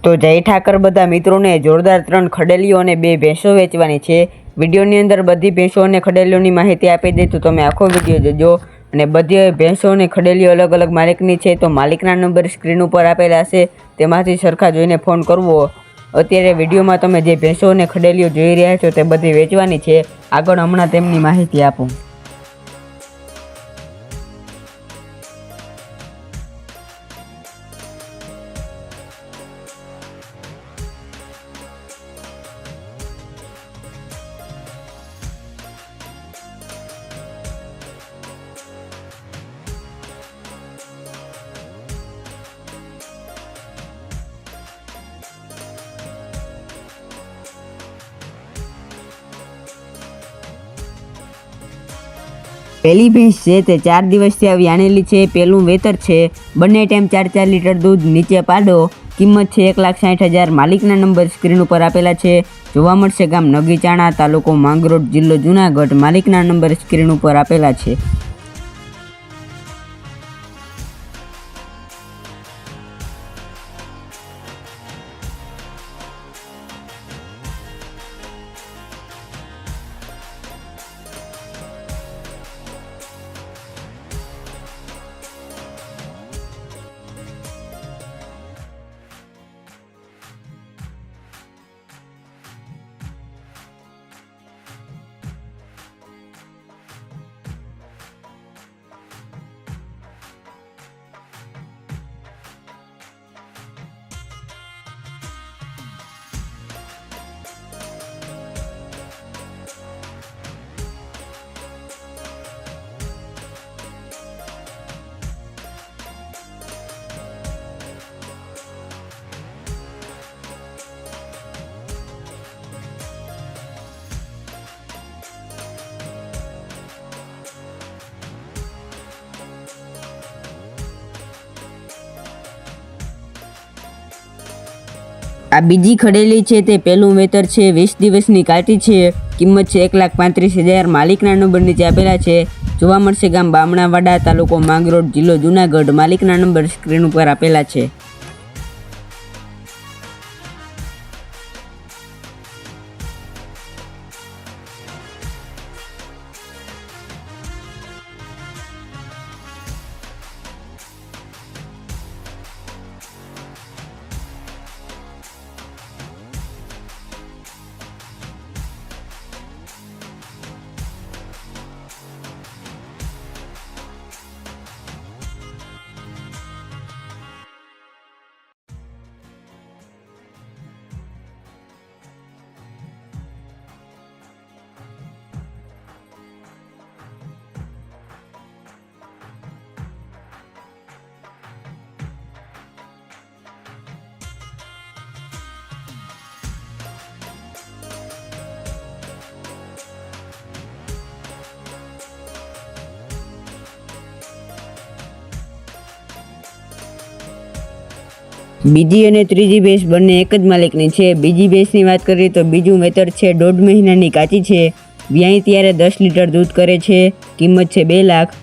તો જય ઠાકર બધા મિત્રોને જોરદાર 3 ખડેલીઓ અને 2 ભેંસો વેચવાની છે। વિડીયોની અંદર બધી ભેંસો અને ખડેલીઓની માહિતી આપી દઈ, તો તમે આખો વિડીયો જોજો। અને બધી ભેંસો અને ખડેલીઓ અલગ અલગ માલિકની છે, તો માલિકના નંબર સ્ક્રીન ઉપર આપેલા છે, તેમાંથી સરખા જોઈને ફોન કરવો। અત્યારે વિડીયોમાં તમે જે ભેંસો અને ખડેલીઓ જોઈ રહ્યા છો તે બધી વેચવાની છે। આગળ હમણાં તેમની માહિતી આપું। પહેલી ભેંસ છે તે 4 દિવસથી આવી આણેલી છે। પહેલું વેતર છે, બંને ટાઈમ 4-4 લીટર દૂધ, નીચે પાડો। કિંમત છે 1,60,000। માલિકના નંબર સ્ક્રીન ઉપર આપેલા છે। જોવા મળશે ગામ નગીચાણા, તાલુકો માંગરોળ, જિલ્લો જુનાગઢ। માલિકના નંબર સ્ક્રીન ઉપર આપેલા છે। આ બીજી ખડેલી છે તે પહેલું વેતર છે, 20 દિવસની કાટી છે। કિંમત છે 1,35,000। માલિકના નંબર નીચે આપેલા છે। જોવા મળશે ગામ બામણાવાડા, તાલુકો માંગરોળ, જિલ્લો જુનાગઢ। માલિકના નંબર સ્ક્રીન ઉપર આપેલા છે। બીજી અને ત્રીજી ભેંસ બંને એક જ માલિકની છે। બીજી ભેંસની વાત કરીએ તો બીજું વેતર છે, 1.5 મહિનાની કાચી છે। વ્યાય ત્યારે 10 લીટર દૂધ કરે છે। કિંમત છે 2 લાખ।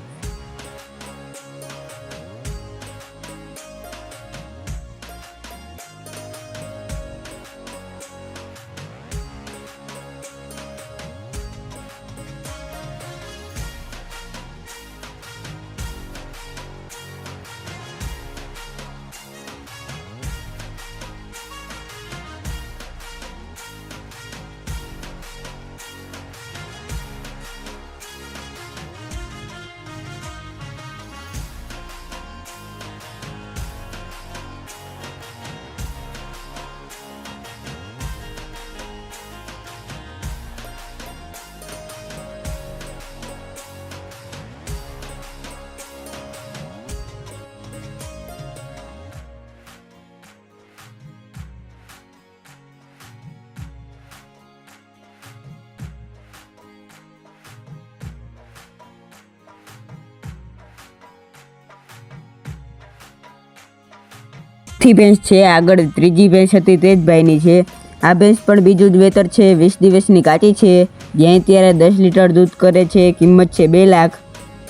ચોથી ભેંસ છે, આગળ ત્રીજી ભેંસ હતી તેજભાઈની છે। આ ભેંસ પણ બીજું જ વેતર છે, 20 દિવસની કાચી છે। જ્યાં ત્યારે 10 લીટર દૂધ કરે છે। કિંમત છે 2 લાખ।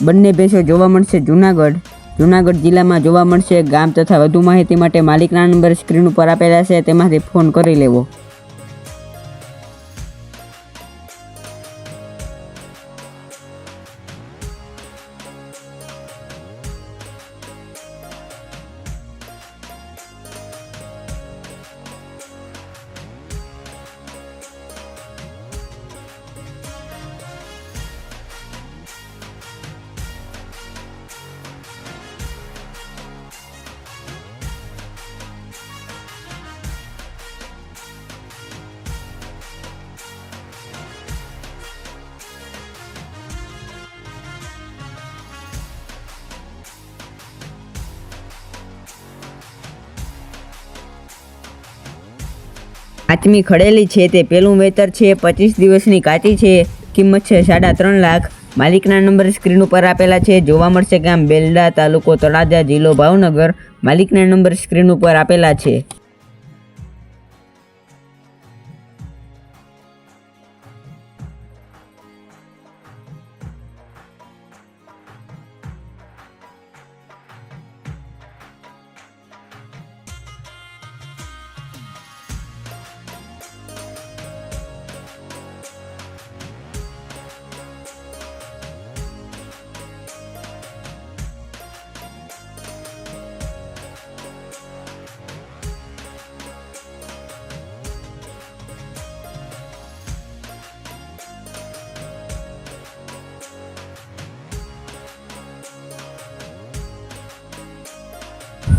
બંને ભેંસો જોવા મળશે જુનાગઢ। જૂનાગઢ જિલ્લામાં જોવા મળશે. ગામ તથા વધુ માહિતી માટે માલિકના નંબર સ્ક્રીન ઉપર આપેલા છે, તેમાંથી ફોન કરી લેવો. પાંચમી ખડેલી છે તે પહેલું વેતર છે. 25 દિવસની કાચી છે. કિંમત છે 3.5 લાખ. માલિકના નંબર સ્ક્રીન ઉપર આપેલા છે. જોવા મળશે ગામ બેલડા, તાલુકો તળાજા, જિલ્લો ભાવનગર. માલિકના નંબર સ્ક્રીન ઉપર આપેલા છે.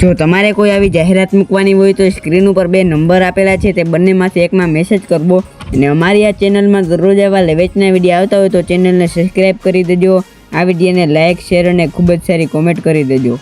જો તમારે કોઈ આવી જાહેરાત મૂકવાની હોય તો સ્ક્રીન ઉપર 2 નંબર આપેલા છે, તે બંનેમાંથી એકમાં મેસેજ કરવો. અને અમારી આ ચેનલમાં દરરોજ આવા વેચના વિડીયો આવતા હોય તો ચેનલને સબસ્ક્રાઈબ કરી દેજો. આ વિડીયોને લાઇક, શેર અને ખૂબ જ સારી કોમેન્ટ કરી દેજો.